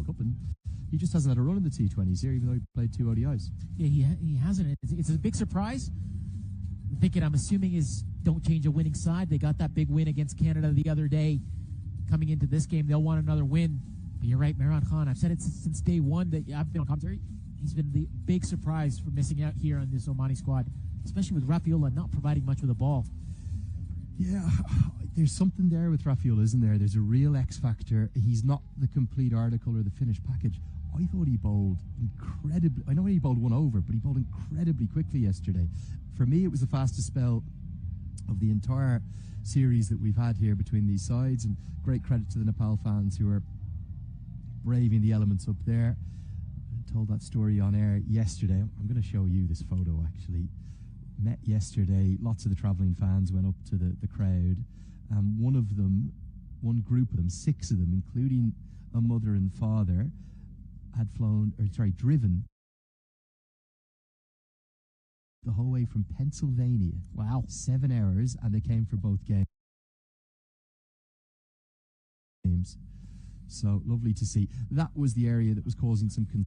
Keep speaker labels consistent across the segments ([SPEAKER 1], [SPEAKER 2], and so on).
[SPEAKER 1] World Cup, and he just hasn't had a run in the T20s here, even though he played 2 ODIs.
[SPEAKER 2] Yeah, he hasn't. It's a big surprise. I'm assuming is don't change a winning side. They got that big win against Canada the other day. Coming into this game, they'll want another win. But you're right, Imran Khan. I've said it since day one that I've been on commentary. He's been the big surprise for missing out here on this Omani squad, especially with Rafaela not providing much with the ball.
[SPEAKER 1] Yeah, there's something there with Rafael, isn't there? There's a real X factor. He's not the complete article or the finished package. I thought he bowled incredibly. I know he bowled one over, but he bowled incredibly quickly yesterday. For me, it was the fastest spell of the entire series that we've had here between these sides, and great credit to the Nepal fans who are braving the elements up there. I told that story on air yesterday. I'm going to show you this photo, actually. Met yesterday, lots of the travelling fans went up to the crowd. One group of them, 6 of them, including a mother and father, had driven the whole way from Pennsylvania.
[SPEAKER 2] Wow.
[SPEAKER 1] 7 hours, and they came for both games. So lovely to see. That was the area that was causing some concern.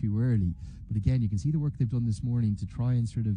[SPEAKER 1] Too early, but again, you can see the work they've done this morning to try and sort of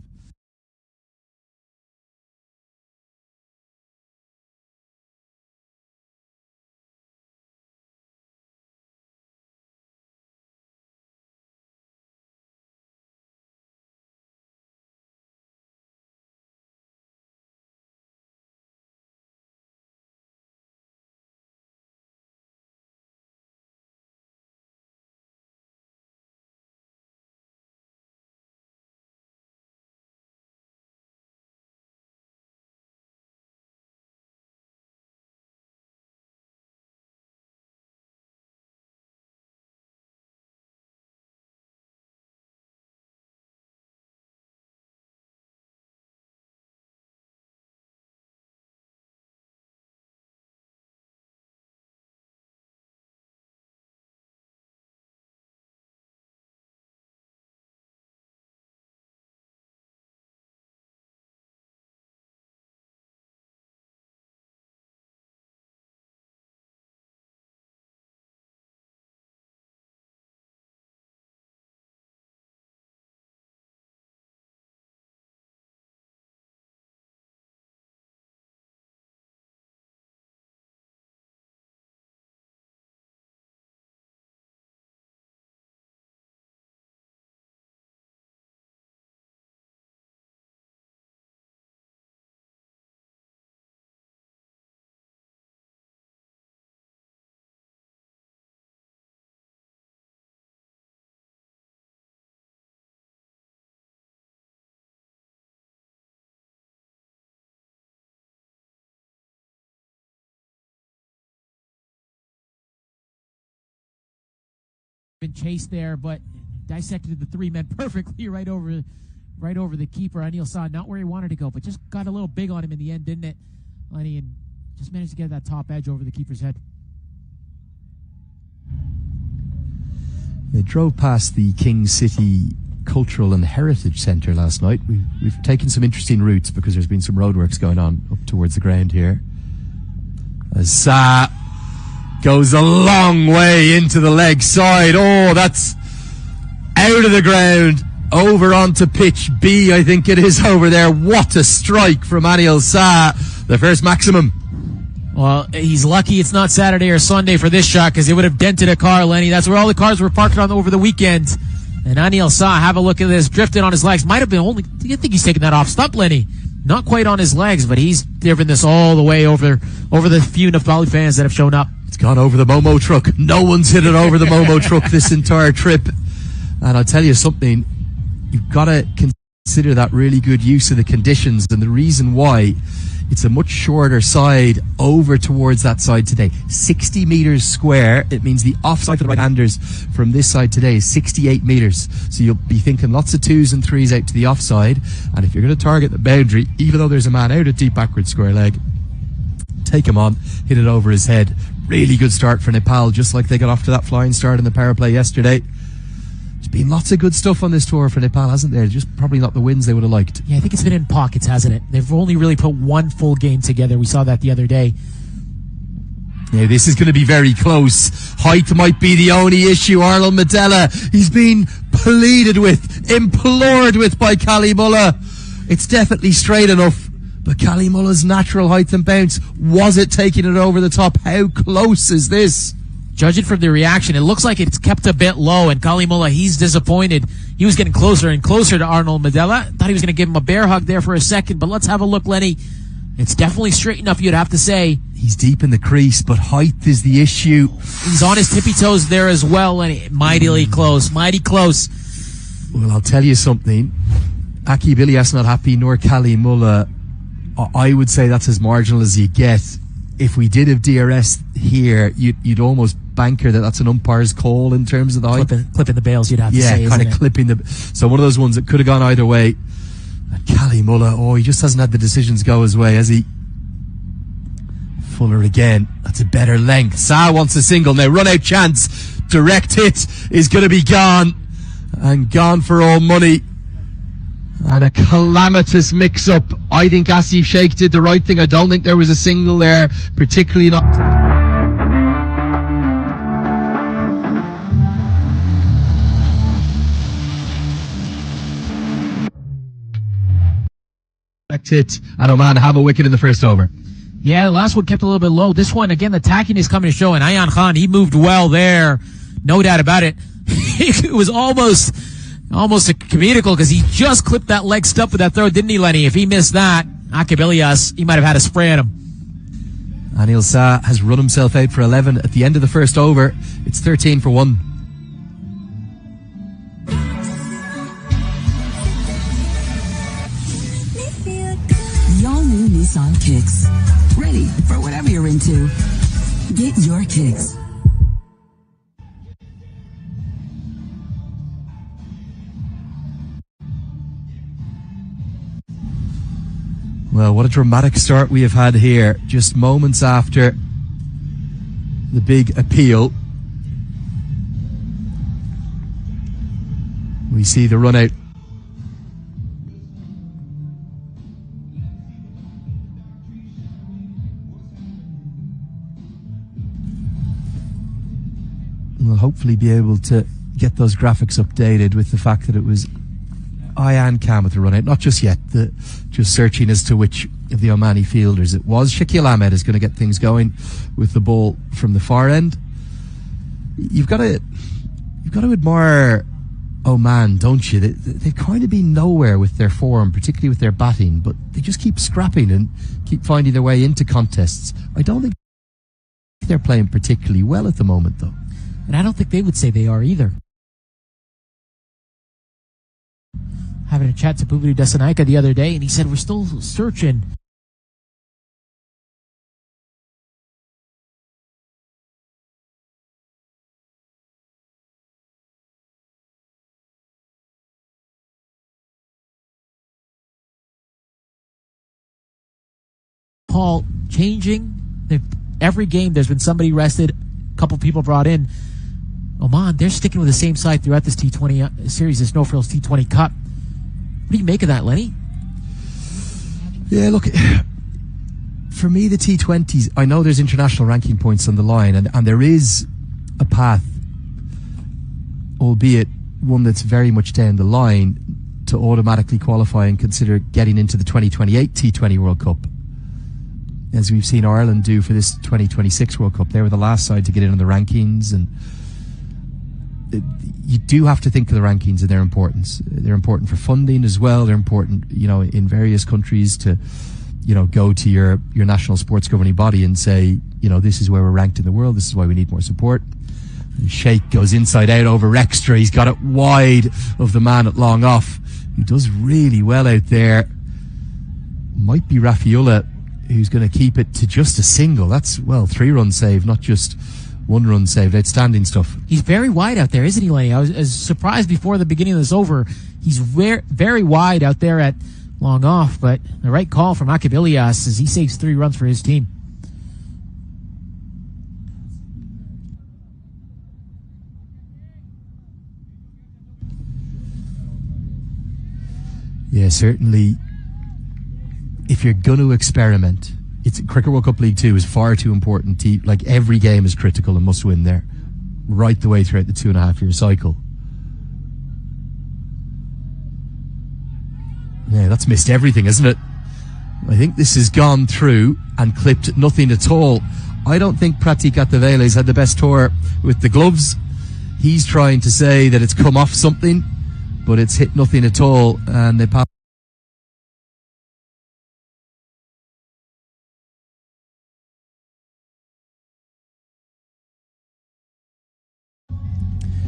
[SPEAKER 2] been chased there, but dissected the three men perfectly right over the keeper. Anil saw not where he wanted to go, but just got a little big on him in the end, didn't it, Lenny? And just managed to get that top edge over the keeper's head.
[SPEAKER 1] They drove past the King City Cultural and Heritage Centre last night. We've taken some interesting routes because there's been some roadworks going on up towards the ground here. As Sa goes a long way into the leg side. Oh, that's out of the ground, over onto pitch B, I think it is over there. What a strike from Anil Sa, the first maximum.
[SPEAKER 2] Well, he's lucky it's not Saturday or Sunday for this shot, because it would have dented a car, Lenny. That's where all the cars were parked on over the weekend. And Anil Sa, have a look at this, drifted on his legs. Might have been only, I think he's taking that off stump, Lenny. Not quite on his legs, but he's driven this all the way over the few Nepali fans that have shown up.
[SPEAKER 1] It's gone over the Momo truck. No one's hit it over the Momo truck this entire trip. And I'll tell you something, you've got to consider that really good use of the conditions, and the reason why it's a much shorter side over towards that side today. 60 metres square. It means the offside for the right-handers from this side today is 68 metres. So you'll be thinking lots of 2s and 3s out to the offside. And if you're going to target the boundary, even though there's a man out at deep backward square leg, take him on, hit it over his head. Really good start for Nepal, just like they got off to that flying start in the power play yesterday. There's been lots of good stuff on this tour for Nepal, hasn't there? Just probably not the wins they would have liked.
[SPEAKER 2] Yeah, I think it's been in pockets, hasn't it? They've only really put one full game together. We saw that the other day.
[SPEAKER 1] Yeah, this is going to be very close. Height might be the only issue. Arnold Medela, he's been pleaded with, implored with by Kalimullah. It's definitely straight enough, but Kalimullah's natural height and bounce, was it taking it over the top? How close is this?
[SPEAKER 2] Judging from the reaction, it looks like it's kept a bit low, and Kalimullah, he's disappointed. He was getting closer and closer to Arnold Medela. Thought he was going to give him a bear hug there for a second, but let's have a look, Lenny. It's definitely straight enough, you'd have to say.
[SPEAKER 1] He's deep in the crease, but height is the issue.
[SPEAKER 2] He's on his tippy toes there as well, and mightily close, mighty close.
[SPEAKER 1] Well, I'll tell you something. Akib Ilyas not happy, nor Kalimullah. I would say that's as marginal as you get. If we did have DRS here, you'd almost banker that's an umpire's call in terms of the height.
[SPEAKER 2] Clipping the bails, you'd have to say.
[SPEAKER 1] Yeah, kind of clipping the... So one of those ones that could have gone either way. And Kalimullah, he just hasn't had the decisions go his way, has he? Fuller again. That's a better length. Sa wants a single now. Run out chance. Direct hit is going to be gone. And gone for all money. And a calamitous mix-up. I think Asif Sheikh did the right thing. I don't think there was a single there, particularly not... Hit, and Oman have a wicket in the first over.
[SPEAKER 2] Yeah, the last one kept a little bit low. This one, again, the tacking is coming to show, and Ayan Khan, he moved well there. No doubt about it. It was almost a comedical, because he just clipped that leg stump with that throw, didn't he, Lenny? If he missed that, Akib Ilyas, he might have had a spray at him.
[SPEAKER 1] Anil Sa has run himself out for 11 at the end of the first over. It's 13 for 1.
[SPEAKER 3] New Nissan Kicks. Ready for whatever you're into. Get your kicks.
[SPEAKER 1] Well, what a dramatic start we have had here. Just moments after the big appeal, we see the run out. We'll hopefully be able to get those graphics updated with the fact that it was Ayan Khan with the run out. Not just yet, just searching as to which of the Omani fielders it was. Shakil Ahmed is going to get things going with the ball from the far end. You've got to admire Oman, don't you? They've kind of been nowhere with their form, particularly with their batting, but they just keep scrapping and keep finding their way into contests. I don't think they're playing particularly well at the moment, though.
[SPEAKER 2] And I don't think they would say they are either. Having a chat to Bubadu Dasanaika the other day, and he said, we're still searching. Nepal changing. Every game there's been somebody rested, a couple people brought in. Oman, they're sticking with the same side throughout this T20 series, this No Frills T20 Cup. What do you make of that, Lenny?
[SPEAKER 1] Yeah, look, for me, the T20s, I know there's international ranking points on the line, and there is a path, albeit one that's very much down the line, to automatically qualify and consider getting into the 2028 T20 World Cup, as we've seen Ireland do for this 2026 World Cup. They were the last side to get in on the rankings, and you do have to think of the rankings and their importance. They're important for funding as well. They're important, in various countries to, go to your national sports governing body and say, this is where we're ranked in the world. This is why we need more support. Sheikh goes inside out over Rextra. He's got it wide of the man at long off, who does really well out there. Might be Raffaella, who's going to keep it to just a single. That's, 3-run save, not just 1-run saved. Outstanding stuff.
[SPEAKER 2] He's very wide out there, isn't he, Lenny? I was surprised before the beginning of this over. He's very wide out there at long off, but the right call from Akabilias as he saves 3 runs for his team.
[SPEAKER 1] Yeah, certainly. If you're going to experiment, Cricket World Cup League 2 is far too important. Every game is critical and must win there, right the way throughout the 2.5-year cycle. Yeah, that's missed everything, isn't it? I think this has gone through and clipped nothing at all. I don't think Pratik Attavele's had the best tour with the gloves. He's trying to say that it's come off something, but it's hit nothing at all, and Nepal.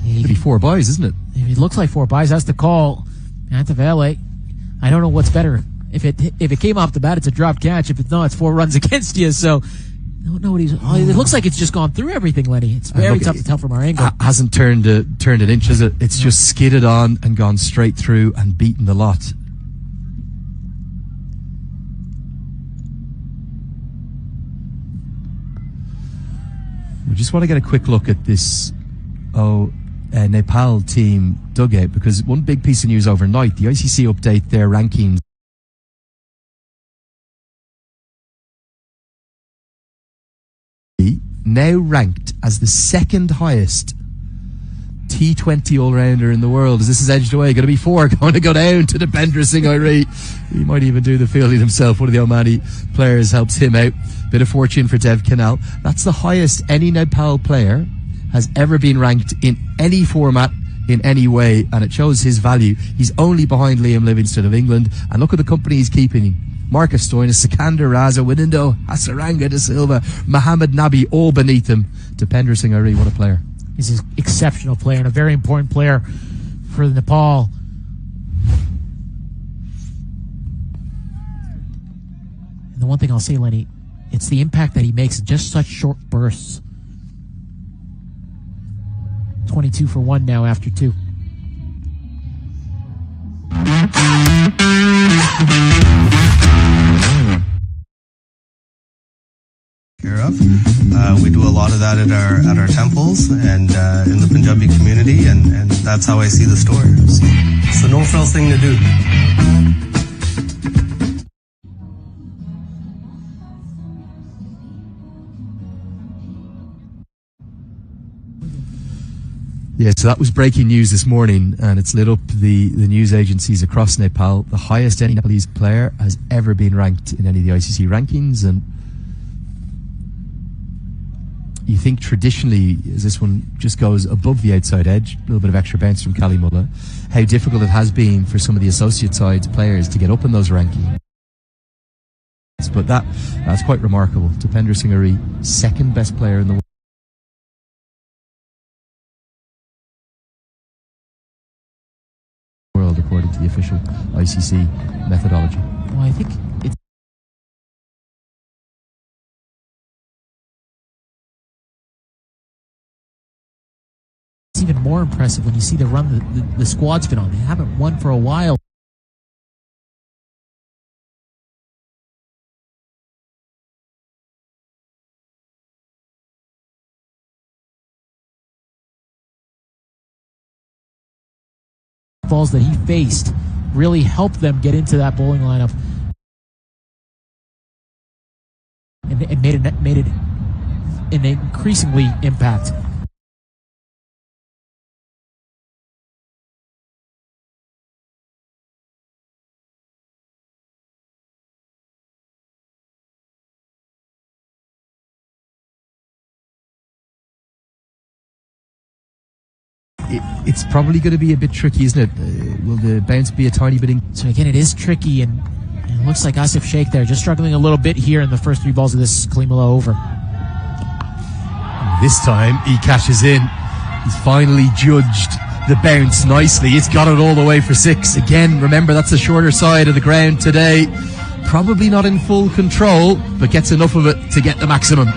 [SPEAKER 1] It'll be 4 byes, isn't it?
[SPEAKER 2] It looks like 4 byes. That's the call. Antavele. I don't know what's better. If it came off the bat, it's a drop catch. If it's not, it's 4 runs against you. So, I don't know what it looks like it's just gone through everything, Lenny. It's very tough to tell from our angle.
[SPEAKER 1] Hasn't turned an inch, has it? It's just skidded on and gone straight through and beaten the lot. We just want to get a quick look at this Nepal team dugout, because one big piece of news overnight, the ICC update their rankings. Now ranked as the 2nd highest T20 all-rounder in the world. As this is edged away, going to be 4, going to go down to Dipendra Singh Airi. He might even do the fielding himself. One of the Omani players helps him out. Bit of fortune for Dev Canal. That's the highest any Nepal player has ever been ranked in any format, in any way, and it shows his value. He's only behind Liam Livingstone of England, and look at the company he's keeping him. Marcus Stoinis, Sikandar Raza, Winindo, Hasaranga De Silva, Mohamed Nabi, all beneath him. Dipendra Singh Airi, what a player.
[SPEAKER 2] He's an exceptional player and a very important player for Nepal. And the one thing I'll say, Lenny, it's the impact that he makes in just such short bursts. 22 for 1 now after 2.
[SPEAKER 4] We do a lot of that at our temples and in the Punjabi community, and that's how I see the story. So it's the no frills thing to do.
[SPEAKER 1] Yeah, so that was breaking news this morning, and it's lit up the news agencies across Nepal. The highest any Nepalese player has ever been ranked in any of the ICC rankings, and you think traditionally, as this one just goes above the outside edge, a little bit of extra bounce from Kalimullah, how difficult it has been for some of the associate sides players to get up in those rankings. But that's quite remarkable. Dipendra Singh Airi, 2nd best player in the world according to the official ICC methodology.
[SPEAKER 2] Well, I think it's even more impressive when you see the run the squad's been on. They haven't won for a while. balls that he faced really helped them get into that bowling lineup and made it an increasingly impact.
[SPEAKER 1] It's probably going to be a bit tricky, isn't it? Will the bounce be a tiny bit?
[SPEAKER 2] So again, it is tricky, and it looks like Asif Sheikh there just struggling a little bit here in the first 3 balls of this Kalimullah over.
[SPEAKER 1] This time he cashes in. He's finally judged the bounce nicely. It's got it all the way for 6. Again, remember, that's the shorter side of the ground today. Probably not in full control, but gets enough of it to get the maximum.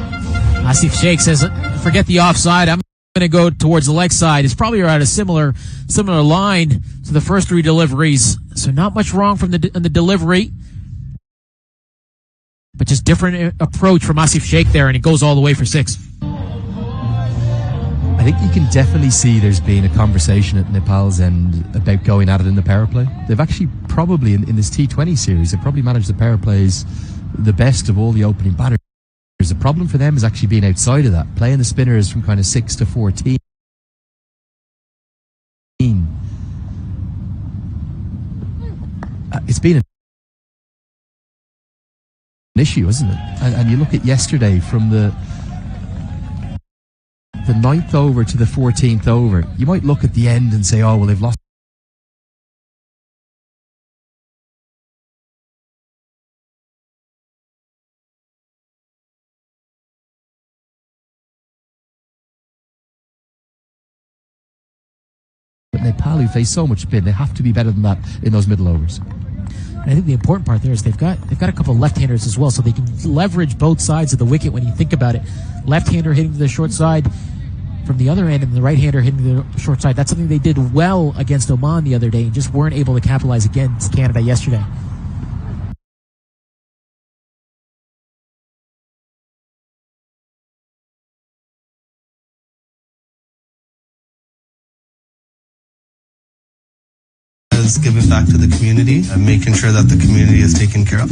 [SPEAKER 2] Asif Sheikh says, forget the offside, I'm going to go towards the leg side. It's probably around a similar line to the first 3 deliveries. So not much wrong from the delivery, but just different approach from Asif Sheikh there, and it goes all the way for 6.
[SPEAKER 1] I think you can definitely see there's been a conversation at Nepal's end about going at it in the power play. They've actually probably, in this T20 series, they've probably managed the power plays the best of all the opening batters. The problem for them is actually being outside of that, playing the spinners from kind of 6 to 14. It's been an issue, isn't it? And you look at yesterday, from the 9th over to the 14th over, you might look at the end and say, oh, well, they've lost. But Nepal, who face so much spin, they have to be better than that in those middle overs.
[SPEAKER 2] I think the important part there is they've got a couple of left-handers as well, so they can leverage both sides of the wicket when you think about it. Left-hander hitting to the short side from the other end, and the right-hander hitting to the short side. That's something they did well against Oman the other day and just weren't able to capitalize against Canada yesterday.
[SPEAKER 4] Giving back to the community and making sure that the community is taken care of.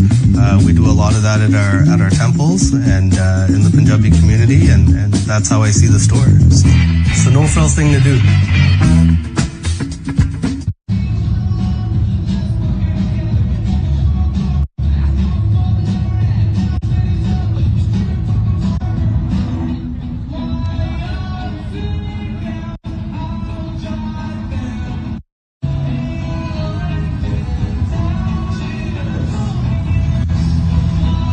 [SPEAKER 4] We do a lot of that at our temples and in the Punjabi community, and that's how I see the store. So it's a no-frills thing to do.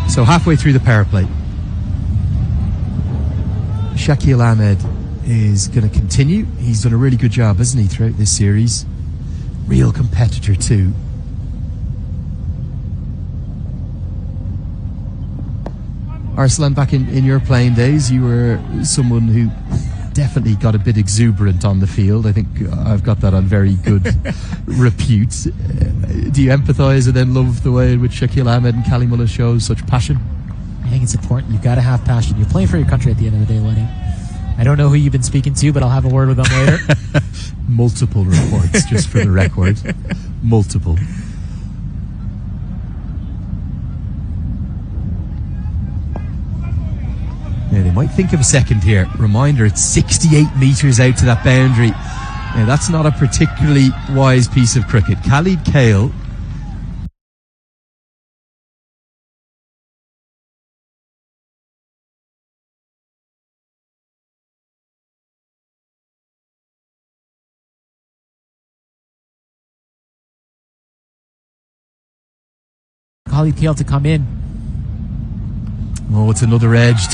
[SPEAKER 1] So halfway through the power play, Shakil Ahmed is going to continue. He's done a really good job, hasn't he, throughout this series? Real competitor too. Arslan, back in your playing days, you were someone who definitely got a bit exuberant on the field. I think I've got that on very good repute. Do you empathise and then love the way in which Shakil Ahmed and Kalimullah shows such passion?
[SPEAKER 2] I think it's important. You've got to have passion. You're playing for your country at the end of the day, Lenny. I don't know who you've been speaking to, but I'll have a word with them later.
[SPEAKER 1] Multiple reports, just for the record. Multiple. Now, they might think of a second here. Reminder, it's 68 metres out to that boundary. Now, that's not a particularly wise piece of cricket. Khalid Kale
[SPEAKER 2] Khalid Kale to come in.
[SPEAKER 1] Oh, it's another edge.